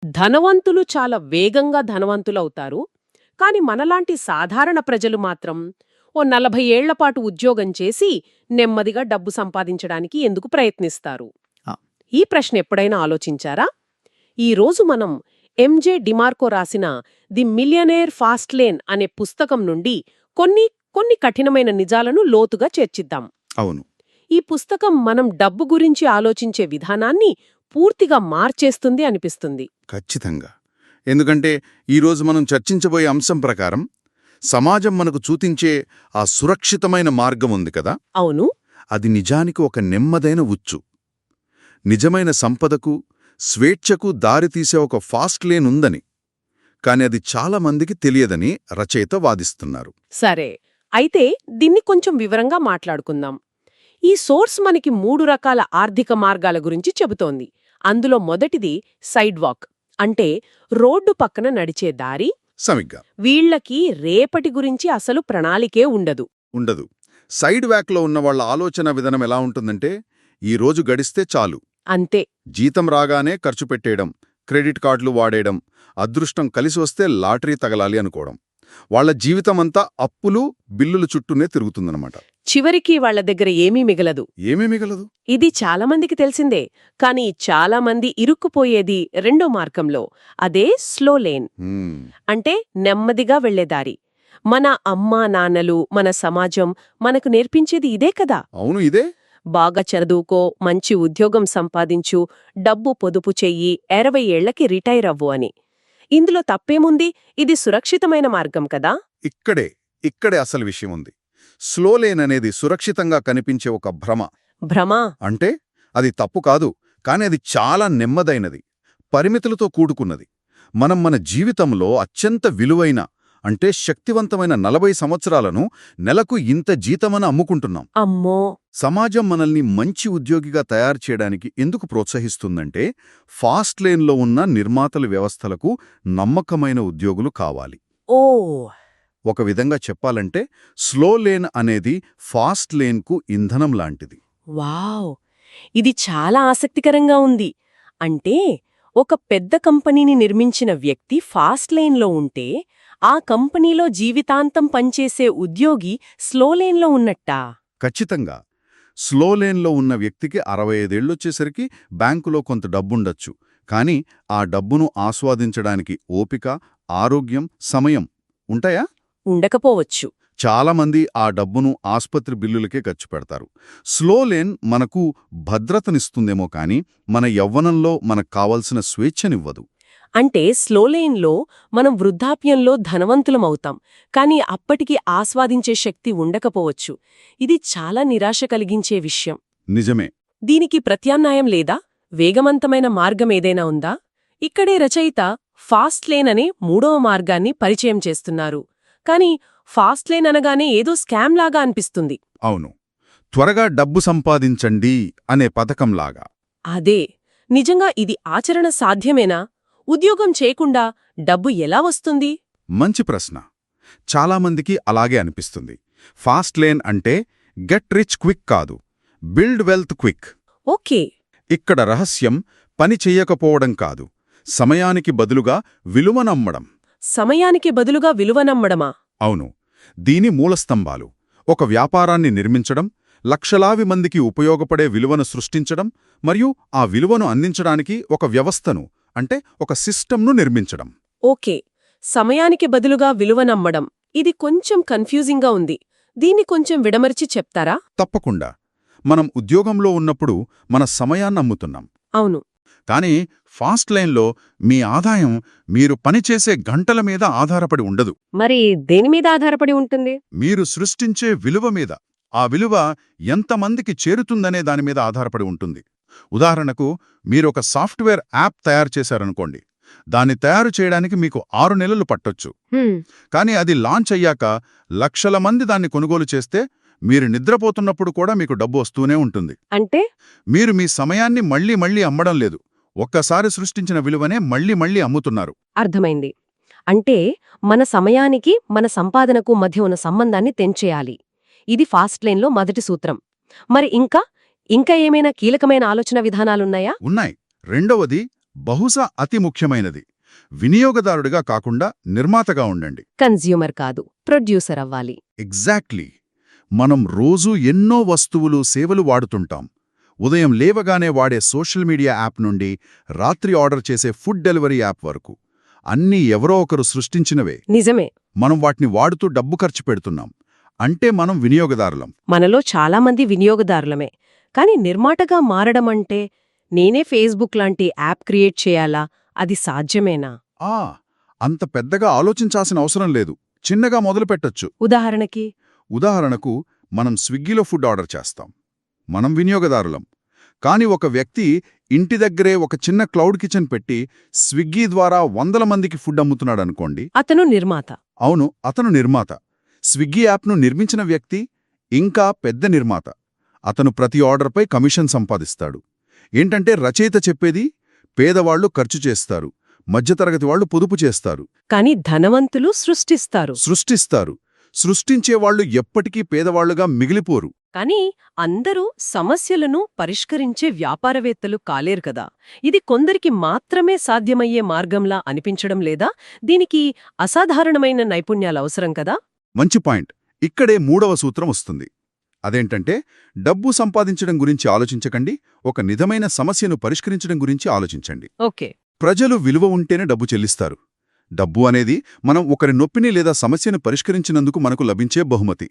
ధనవంతులు చాలా వేగంగా ధనవంతులవుతారు. కాని మనలాంటి సాధారణ ప్రజలు మాత్రం ఓ 40 ఏళ్లపాటు ఉద్యోగం చేసి నెమ్మదిగా డబ్బు సంపాదించడానికి ఎందుకు ప్రయత్నిస్తారు? ఆ. ఈ ప్రశ్న ఎప్పుడైనా ఆలోచించారా? ఈరోజు మనం ఎంజే డిమార్కో రాసిన ది మిలియనేర్ ఫాస్ట్ లేన్ అనే పుస్తకం నుండి కొన్ని కొన్ని కఠినమైన నిజాలను లోతుగా చర్చిద్దాం. అవును. ఈ పుస్తకం మనం డబ్బు గురించి ఆలోచించే విధానాన్ని పూర్తిగా మార్చేస్తుంది అనిపిస్తుంది. ఖచ్చితంగా. ఎందుకంటే ఈరోజు మనం చర్చించబోయే అంశం ప్రకారం సమాజం మనకు చూపించే ఆ సురక్షితమైన మార్గం ఉంది కదా, అవును, అది నిజానికి ఒక నెమ్మదైన ఉచ్చు. నిజమైన సంపదకు, స్వేచ్ఛకు దారితీసే ఒక ఫాస్ట్ లేన్ ఉందని, కాని అది చాలా మందికి తెలియదని రచయిత వాదిస్తున్నారు. సరే, అయితే దీన్ని కొంచెం వివరంగా మాట్లాడుకుందాం. ఈ సోర్స్ మనకి 3 రకాల ఆర్థిక మార్గాల గురించి చెబుతోంది. అందులో మొదటిది సైడ్ వాక్, అంటే రోడ్డు పక్కన నడిచే దారి. సమిగ్గా వీళ్లకి రేపటి గురించి అసలు ప్రణాళికే ఉండదు. సైడ్ వ్యాక్లో ఉన్న వాళ్ళ ఆలోచన విధానం ఎలా ఉంటుందంటే, ఈ రోజు గడిస్తే చాలు, అంతే. జీతం రాగానే ఖర్చు పెట్టేయడం, క్రెడిట్ కార్డులు వాడేయడం, అదృష్టం కలిసి వస్తే లాటరీ తగలాలి అనుకోవడం. వాళ్ల జీవితమంతా అప్పులు, బిల్లుల చుట్టూనే తిరుగుతుందన్నమాట. చివరికి వాళ్ల దగ్గర ఏమీ మిగలదు. ఏమీ మిగలదు. ఇది చాలామందికి తెలిసిందే. కాని చాలామంది ఇరుక్కుపోయేది రెండో మార్గంలో, అదే స్లో లేన్, అంటే నెమ్మదిగా వెళ్లేదారి. మన అమ్మా నాన్నలు, మన సమాజం మనకు నేర్పించేది ఇదే కదా. అవును, ఇదే. బాగా చదువుకో, మంచి ఉద్యోగం సంపాదించు, డబ్బు పొదుపు చెయ్యి, 60 ఏళ్లకి రిటైర్ అవ్వు అని. ఇందులో తప్పేముంది? ఇది సురక్షితమైన మార్గం కదా. ఇక్కడే అసలు విషయం ఉంది. స్లో లేన్ అనేది సురక్షితంగా కనిపించే ఒక భ్రమ. అంటే అది తప్పు కాదు, కాని అది చాలా నెమ్మదైనది, పరిమితులతో కూడుకున్నది. మనం మన జీవితంలో అత్యంత విలువైన, అంటే శక్తివంతమైన 40 సంవత్సరాలను నెలకు ఇంత జీతమని అమ్ముకుంటున్నాం. అమ్మో! సమాజం మనల్ని మంచి ఉద్యోగిగా తయారు చేయడానికి ఎందుకు ప్రోత్సహిస్తుందంటే, ఫాస్ట్ లేన్లో ఉన్న నిర్మాతల వ్యవస్థలకు నమ్మకమైన ఉద్యోగులు కావాలి. ఓ! ఒక విధంగా చెప్పాలంటే, స్లో లేన్ అనేది ఫాస్ట్ లేన్కు ఇంధనం లాంటిది. వావ్! ఇది చాలా ఆసక్తికరంగా ఉంది. అంటే ఒక పెద్ద కంపెనీని నిర్మించిన వ్యక్తి ఫాస్ట్ లేన్లో ఉంటే, ఆ కంపెనీలో జీవితాంతం పనిచేసే ఉద్యోగి స్లో లేన్లో ఉన్నట్టా? ఖచ్చితంగా. స్లో లేన్లో ఉన్న వ్యక్తికి 65 ఏళ్లొచ్చేసరికి బ్యాంకులో కొంత డబ్బుండొచ్చు, కాని ఆ డబ్బును ఆస్వాదించడానికి ఓపిక, ఆరోగ్యం, సమయం ఉంటాయా? ఉండకపోవచ్చు. చాలామంది ఆ డబ్బును ఆస్పత్రి బిల్లులకే ఖర్చు పెడతారు. స్లో లేన్ మనకు భద్రతనిస్తుందేమో కాని మన యవ్వనంలో మనకు కావలసిన స్వేచ్ఛనివ్వదు. అంటే స్లో లేన్లో మనం వృద్ధాప్యంలో ధనవంతులమవుతాం, కాని అప్పటికి ఆస్వాదించే శక్తి ఉండకపోవచ్చు. ఇది చాలా నిరాశ కలిగించే విషయం. నిజమే. దీనికి ప్రత్యామ్నాయం లేదా? వేగవంతమైన మార్గమేదైనా ఉందా? ఇక్కడే రచయిత ఫాస్ట్ లేన్ అనే 3వ మార్గాన్ని పరిచయం చేస్తున్నారు. కాని ఫాస్ట్ లేన్ అనగానే ఏదో స్కామ్ లాగా అనిపిస్తుంది. అవును, త్వరగా డబ్బు సంపాదించండి అనే పథకంలాగా. అదే. నిజంగా ఇది ఆచరణ సాధ్యమేనా? ఉద్యోగం చేయకుండా డబ్బు ఎలా వస్తుంది? మంచి ప్రశ్న. చాలామందికి అలాగే అనిపిస్తుంది. ఫాస్ట్ లేన్ అంటే గెట్ రిచ్ క్విక్ కాదు, బిల్డ్ వెల్త్ క్విక్. ఓకే. ఇక్కడ రహస్యం పని చెయ్యకపోవడం కాదు, సమయానికి బదులుగా విలువనమ్మడం. సమయానికి బదులుగా విలువనమ్మడమా? అవును. దీని మూలస్తంభాలు: ఒక వ్యాపారాన్ని నిర్మించడం, లక్షలాది మందికి ఉపయోగపడే విలువను సృష్టించడం, మరియు ఆ విలువను అందించడానికి ఒక వ్యవస్థను, అంటే ఒక సిస్టమ్ను నిర్మించడం. ఓకే. సమయానికి బదులుగా విలువనమ్మడం. ఇది కొంచెం కన్ఫ్యూజింగ్గా ఉంది. దీన్ని కొంచెం విడమర్చి చెప్తారా? తప్పకుండా. మనం ఉద్యోగంలో ఉన్నప్పుడు మన సమయాన్నమ్ముతున్నాం. అవును. కానీ ఫాస్ట్ లైన్లో మీ ఆదాయం మీరు పనిచేసే గంటల మీద ఆధారపడి ఉండదు. మరి దేనిమీద ఆధారపడి ఉంటుంది? మీరు సృష్టించే విలువ మీద. ఆ విలువ ఎంతమందికి చేరుతుందనే దానిమీద ఆధారపడి ఉంటుంది. ఉదాహరణకు, మీరొక సాఫ్ట్వేర్ యాప్ తయారు చేశారనుకోండి. దాన్ని తయారు చేయడానికి మీకు 6 నెలలు పట్టొచ్చు. కానీ అది లాంచ్ అయ్యాక లక్షల మంది దాన్ని కొనుగోలు చేస్తే మీరు నిద్రపోతున్నప్పుడు కూడా మీకు డబ్బు వస్తూనే ఉంటుంది. అంటే మీరు మీ సమయాన్ని మళ్లీ మళ్లీ అమ్మడం లేదు, ఒక్కసారి సృష్టించిన విలువనే మళ్లీ మళ్లీ అమ్ముతున్నారు. అర్థమైంది. అంటే మన సమయానికి, మన సంపాదనకు మధ్య ఉన్న సంబంధాన్ని తెంచేయాలి. ఇది ఫాస్ట్ లేన్లో మొదటి సూత్రం. మరి ఇంకా ఏమైనా కీలకమైన ఆలోచన విధానాలున్నాయా? ఉన్నాయి. రెండవది బహుశా అతి ముఖ్యమైనది, వినియోగదారుడిగా కాకుండా నిర్మాతగా ఉండండి. కన్జ్యూమర్ కాదు, ప్రొడ్యూసర్ అవ్వాలి. ఎగ్జాక్ట్లీ. మనం రోజూ ఎన్నో వస్తువులు, సేవలు వాడుతుంటాం. ఉదయం లేవగానే వాడే సోషల్ మీడియా యాప్ నుండి రాత్రి ఆర్డర్ చేసే ఫుడ్ డెలివరీ యాప్ వరకు అన్నీ ఎవరో ఒకరు సృష్టించినవే. నిజమే. మనం వాటిని వాడుతూ డబ్బు ఖర్చు పెడుతున్నాం. అంటే మనం వినియోగదారులం. మనలో చాలామంది వినియోగదారులమే. కాని నిర్మాటగా మారడమంటే నేనే ఫేస్బుక్ లాంటి యాప్ క్రియేట్ చేయాలా? అది సాధ్యమేనా? అంత పెద్దగా ఆలోచించాల్సిన అవసరం లేదు. చిన్నగా మొదలుపెట్టొచ్చు. ఉదాహరణకు మనం స్విగ్గీలో ఫుడ్ ఆర్డర్ చేస్తాం. మనం వినియోగదారులం. కాని ఒక వ్యక్తి ఇంటి దగ్గరే ఒక చిన్న క్లౌడ్ కిచెన్ పెట్టి స్విగ్గీ ద్వారా 100 మందికి ఫుడ్ అమ్ముతున్నాడనుకోండి. అతను నిర్మాత. అవును, అతను నిర్మాత. స్విగ్గీ యాప్ను నిర్మించిన వ్యక్తి ఇంకా పెద్ద నిర్మాత. అతను ప్రతి ఆర్డర్పై కమిషన్ సంపాదిస్తాడు. ఏంటంటే రచయిత చెప్పేది పేదవాళ్లు ఖర్చు చేస్తారు, మధ్యతరగతి వాళ్లు పొదుపు చేస్తారు. కాని ధనవంతులు సృష్టించేవాళ్లు ఎప్పటికీ పేదవాళ్లుగా మిగిలిపోరు. కాని అందరూ సమస్యలను పరిష్కరించే వ్యాపారవేత్తలు కాలేరు కదా. ఇది కొందరికి మాత్రమే సాధ్యమయ్యే మార్గంలా అనిపించడం లేదా? దీనికి అసాధారణమైన నైపుణ్యాలవసరం కదా. మంచి పాయింట్. ఇక్కడే మూడవ సూత్రం వస్తుంది. అదేంటంటే, డబ్బు సంపాదించడం గురించి ఆలోచించకండి, ఒక నిజమైన సమస్యను పరిష్కరించడం గురించి ఆలోచించండి. ఓకే. ప్రజలు విలువ ఉంటేనే డబ్బు చెల్లిస్తారు. డబ్బు అనేది మనం ఒకరి నొప్పిని లేదా సమస్యను పరిష్కరించినందుకు మనకు లభించే బహుమతి.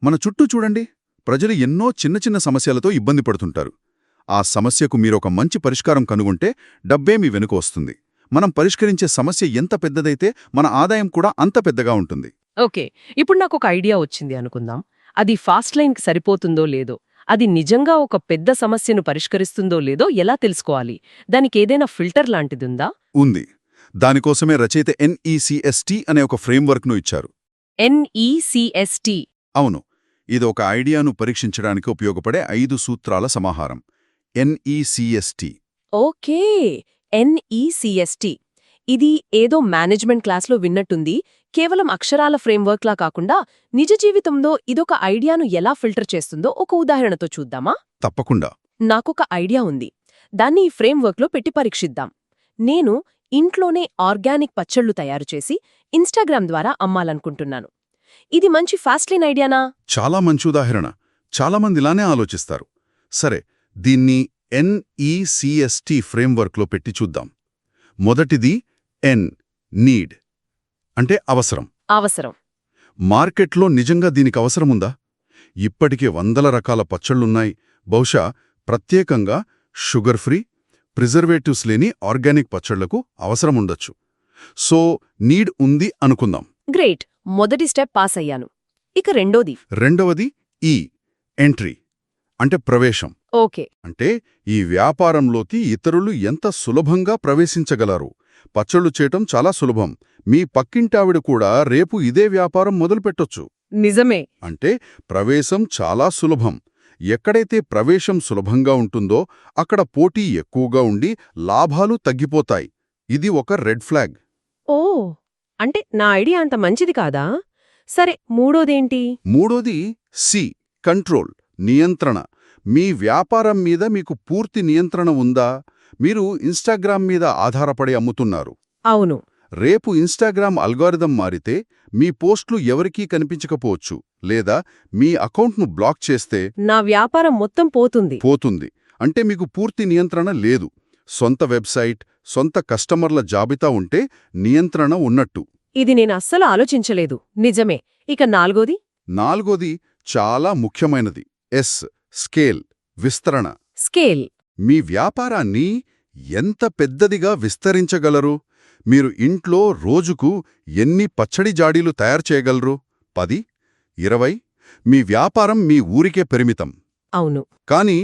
మన చుట్టూ చూడండి, ప్రజలు ఎన్నో చిన్న చిన్న సమస్యలతో ఇబ్బంది పడుతుంటారు. ఆ సమస్యకు మీరొక మంచి పరిష్కారం కనుగొంటే డబ్బే మీ వెనుక వస్తుంది. మనం పరిష్కరించే సమస్య ఎంత పెద్దదైతే మన ఆదాయం కూడా అంత పెద్దగా ఉంటుంది. ఓకే, ఇప్పుడు నాకొక ఐడియా వచ్చింది అనుకుందాం. అది ఫాస్ట్ లైన్కి సరిపోతుందో లేదో, అది నిజంగా ఒక పెద్ద సమస్యను పరిష్కరిస్తుందో లేదో ఎలా తెలుసుకోవాలి? దానికేదైనా ఫిల్టర్ లాంటిదుందా? ఉంది. దానికోసమే రచయిత NECST అనే ఒక ఫ్రేమ్వర్క్ను ఇచ్చారు. NECST? అవును, ఇది ఒక ఐడియాను పరీక్షించడానికి ఉపయోగపడే 5 సూత్రాల సమాహారం. NECST. Okay, NECST. ఇది ఏదో మేనేజ్మెంట్ క్లాస్లో విన్నట్టుంది. కేవలం అక్షరాల ఫ్రేమ్వర్క్లా కాకుండా నిజ జీవితంలో ఇదొక ఐడియాను ఎలా ఫిల్టర్ చేస్తుందో ఒక ఉదాహరణతో చూద్దామా? తప్పకుండా. నాకొక ఐడియా ఉంది. దాన్ని ఈ ఫ్రేమ్వర్క్లో పెట్టి పరీక్షిద్దాం. నేను ఇంట్లోనే ఆర్గానిక్ పచ్చళ్లు తయారుచేసి ఇన్స్టాగ్రామ్ ద్వారా అమ్మాలనుకుంటున్నాను. ఇది మంచి ఫాస్ట్లైన్ ఐడియానా? చాలా మంచి ఉదాహరణ. చాలామంది ఇలానే ఆలోచిస్తారు. సరే, దీన్ని NECST ఫ్రేమ్వర్క్లో పెట్టి చూద్దాం. మొదటిది నీడ్ అంటే అవసరం. మార్కెట్లో నిజంగా దీనికి అవసరముందా? ఇప్పటికే 100 రకాల పచ్చళ్లున్నాయి. బహుశా ప్రత్యేకంగా షుగర్ ఫ్రీ, ప్రిజర్వేటివ్స్ లేని ఆర్గానిక్ పచ్చళ్లకు అవసరముండొచ్చు. సో నీడ్ ఉంది అనుకుందాం. గ్రేట్, మొదటి స్టెప్ పాస్ అయ్యాను. ఇక రెండవది ఎంట్రీ అంటే ప్రవేశం. ఓకే. అంటే ఈ వ్యాపారంలోకి ఇతరులు ఎంత సులభంగా ప్రవేశించగలరు. పచ్చళ్ళు చేయటం చాలా సులభం. మీ పక్కింటావిడ కూడా రేపు ఇదే వ్యాపారం మొదలుపెట్టొచ్చు. నిజమే. అంటే ప్రవేశం చాలా సులభం. ఎక్కడైతే ప్రవేశం సులభంగా ఉంటుందో అక్కడ పోటీ ఎక్కువగా ఉండి లాభాలు తగ్గిపోతాయి. ఇది ఒక రెడ్ ఫ్లాగ్. ఓ, అంటే నా ఐడియా అంత మంచిది కాదా? సరే, మూడోదేంటి? మూడోది కంట్రోల్, నియంత్రణ. మీ వ్యాపారం మీద మీకు పూర్తి నియంత్రణ ఉందా? మీరు ఇన్స్టాగ్రామ్ మీద ఆధారపడి అమ్ముతున్నారు. అవును. రేపు ఇన్స్టాగ్రామ్ అల్గారిథం మారితే మీ పోస్టులు ఎవరికీ కనిపించకపోవచ్చు, లేదా మీ అకౌంట్ను బ్లాక్ చేస్తే నా వ్యాపారం మొత్తం పోతుంది. అంటే మీకు పూర్తి నియంత్రణ లేదు. సొంత వెబ్సైట్, సొంత కస్టమర్ల జాబితా ఉంటే నియంత్రణ ఉన్నట్టు. ఇది నేను అస్సలు ఆలోచించలేదు. నిజమే. ఇక నాలుగోది చాలా ముఖ్యమైనది. స్కేల్, విస్తరణ. మీ వ్యాపారాన్ని ఎంత పెద్దదిగా విస్తరించగలరు? మీరు ఇంట్లో రోజుకు ఎన్ని పచ్చడి జాడీలు తయారు చేయగలరు? 10, 20? మీ వ్యాపారం మీ ఊరికే పరిమితం. అవును. కానీ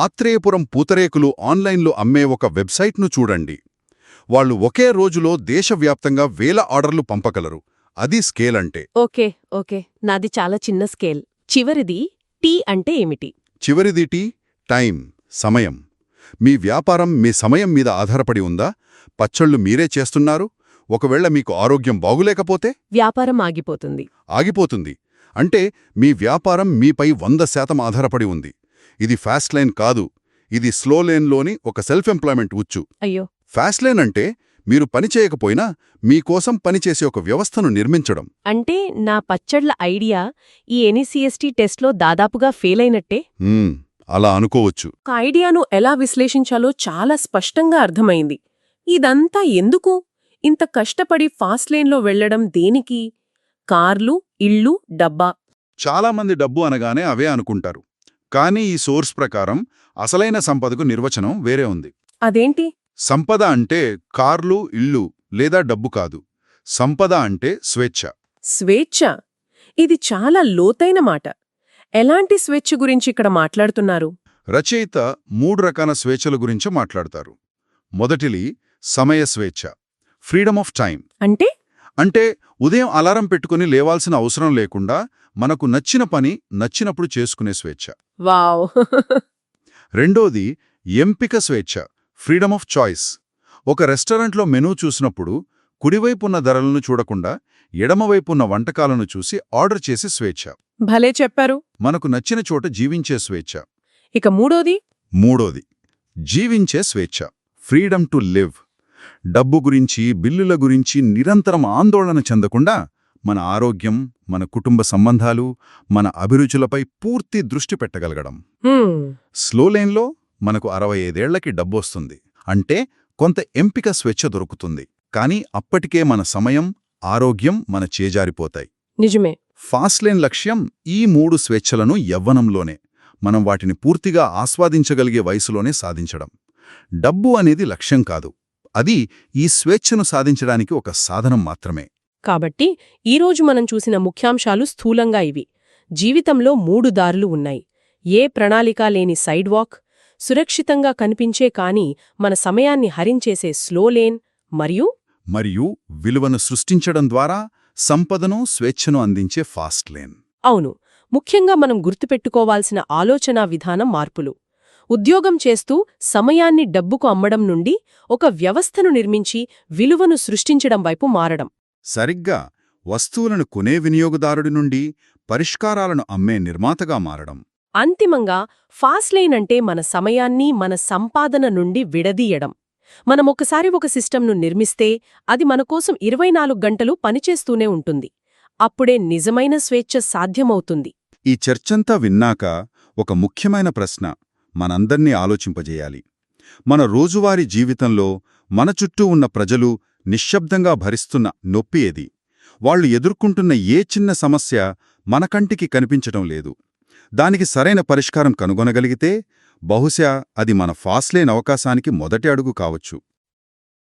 ఆత్రేయపురం పూతరేకులు ఆన్లైన్లో అమ్మే ఒక వెబ్సైట్ను చూడండి. వాళ్ళు ఒకే రోజులో దేశవ్యాప్తంగా 1000 ఆర్డర్లు పంపగలరు. అది స్కేల్ అంటే. ఓకే, నాది చాలా చిన్న స్కేల్. చివరిది టీ అంటే ఏమిటి? చివరిది టైం, సమయం. మీ వ్యాపారం మీ సమయం మీద ఆధారపడి ఉందా? పచ్చళ్ళు మీరే చేస్తున్నారు. ఒకవేళ మీకు ఆరోగ్యం బాగులేకపోతే వ్యాపారం ఆగిపోతుంది. అంటే మీ వ్యాపారం మీపై 100% ఆధారపడి ఉంది. ఇది ఫాస్ట్ లైన్ కాదు, ఇది స్లో లేన్లోని ఒక సెల్ఫ్ ఎంప్లాయ్మెంట్ ఉచ్చు. అయ్యో. ఫాస్ట్ లేన్ అంటే మీరు పని చేయకపోయినా మీకోసం పనిచేసే ఒక వ్యవస్థను నిర్మించడం. అంటే నా పచ్చడ్ల ఐడియా ఈ ఎన్ఈసీఎస్టీ టెస్ట్లో దాదాపుగా ఫెయిల్ అయినట్టే. అలా అనుకోవచ్చు. ఒక ఐడియాను ఎలా విశ్లేషించాలో చాలా స్పష్టంగా అర్థమైంది. ఇదంతా ఎందుకు? ఇంత కష్టపడి ఫాస్ట్ లేన్లో వెళ్లడం దేనికి? కార్లు, ఇళ్ళు, డబ్బా. చాలామంది డబ్బు అనగానే అవే అనుకుంటారు. కానీ ఈ సోర్స్ ప్రకారం అసలైన సంపదకు నిర్వచనం వేరే ఉంది. అదేంటి? సంపద అంటే కార్లు, ఇళ్ళు లేదా డబ్బు కాదు. సంపద అంటే స్వేచ్ఛ. స్వేచ్ఛ. ఇది చాలా లోతైన మాట. ఎలాంటి స్వేచ్ఛ గురించి ఇక్కడ మాట్లాడుతున్నారు? రచయిత 3 రకాల స్వేచ్ఛల గురించి మాట్లాడతారు. మొదటిది సమయ స్వేచ్ఛ, ఫ్రీడమ్ ఆఫ్ టైం. అంటే ఉదయం అలారం పెట్టుకుని లేవాల్సిన అవసరం లేకుండా మనకు నచ్చిన పని నచ్చినప్పుడు చేసుకునే స్వేచ్ఛ. వావ్. రెండోది ఎంపిక స్వేచ్ఛ, ఫ్రీడమ్ ఆఫ్ చాయిస్. ఒక రెస్టారెంట్లో మెనూ చూసినప్పుడు కుడివైపున్న ధరలను చూడకుండా ఎడమవైపున్న వంటకాలను చూసి ఆర్డర్ చేసే స్వేచ్ఛ. భలే చెప్పారు. మనకు నచ్చిన చోట జీవించే స్వేచ్ఛ. ఇక మూడోది జీవించే స్వేచ్ఛ, ఫ్రీడమ్ టు లివ్. డబ్బు గురించి, బిల్లుల గురించి నిరంతరం ఆందోళన చెందకుండా మన ఆరోగ్యం, మన కుటుంబ సంబంధాలు, మన అభిరుచులపై పూర్తి దృష్టి పెట్టగలగడం. స్లో లేన్లో మనకు 65 ఏళ్లకి డబ్బొస్తుంది. అంటే కొంత ఎంపిక స్వేచ్ఛ దొరుకుతుంది. కానీ అప్పటికే మన సమయం, ఆరోగ్యం మన చేజారిపోతాయి. నిజమే. ఫాస్ట్ లేన్ లక్ష్యం ఈ 3 స్వేచ్ఛలను యవ్వనంలోనే, మనం వాటిని పూర్తిగా ఆస్వాదించగలిగే వయసులోనే సాధించడం. డబ్బు అనేది లక్ష్యం కాదు. అది ఈ స్వేచ్ఛను సాధించడానికి ఒక సాధనం మాత్రమే. కాబట్టి ఈరోజు మనం చూసిన ముఖ్యాంశాలు స్థూలంగా ఇవి. జీవితంలో 3 దారులు ఉన్నాయి. ఏ ప్రణాళిక లేని సైడ్ వాక్, సురక్షితంగా కనిపించే కానీ మన సమయాన్ని హరించేసే స్లో లేన్, మరియు విలువను సృష్టించడం ద్వారా సంపదను, స్వేచ్ఛను అందించే ఫాస్ట్ లేన్. అవును. ముఖ్యంగా మనం గుర్తుపెట్టుకోవాల్సిన ఆలోచనా విధానం మార్పులు. ఉద్యోగం చేస్తూ సమయాన్ని డబ్బుకు అమ్మడం నుండి ఒక వ్యవస్థను నిర్మించి విలువను సృష్టించడం వైపు మారడం. సరిగ్గా వస్తువులను కొనే వినియోగదారుడి నుండి పరిష్కారాలను అమ్మే నిర్మాతగా మారడం. అంతిమంగా ఫాస్ట్ లైన్ అంటే మన సమయాన్ని మన సంపాదన నుండి విడదీయడం. మనమొకసారి ఒక సిస్టమ్ను నిర్మిస్తే అది మనకోసం 24 గంటలు పనిచేస్తూనే ఉంటుంది. అప్పుడే నిజమైన స్వేచ్ఛ సాధ్యమవుతుంది. ఈ చర్చంతా విన్నాక ఒక ముఖ్యమైన ప్రశ్న మనందర్నీ ఆలోచింపజేయాలి. మన రోజువారీ జీవితంలో మన చుట్టూ ఉన్న ప్రజలు నిశ్శబ్దంగా భరిస్తున్న నొప్పి ఏది? వాళ్లు ఎదుర్కొంటున్న ఏ చిన్న సమస్య మన కంటికి కనిపించటం లేదు. దానికి సరైన పరిష్కారం కనుగొనగలిగితే బహుశా అది మన ఫాస్ట్ లేన్ అవకాశానికి మొదటి అడుగు కావచ్చు.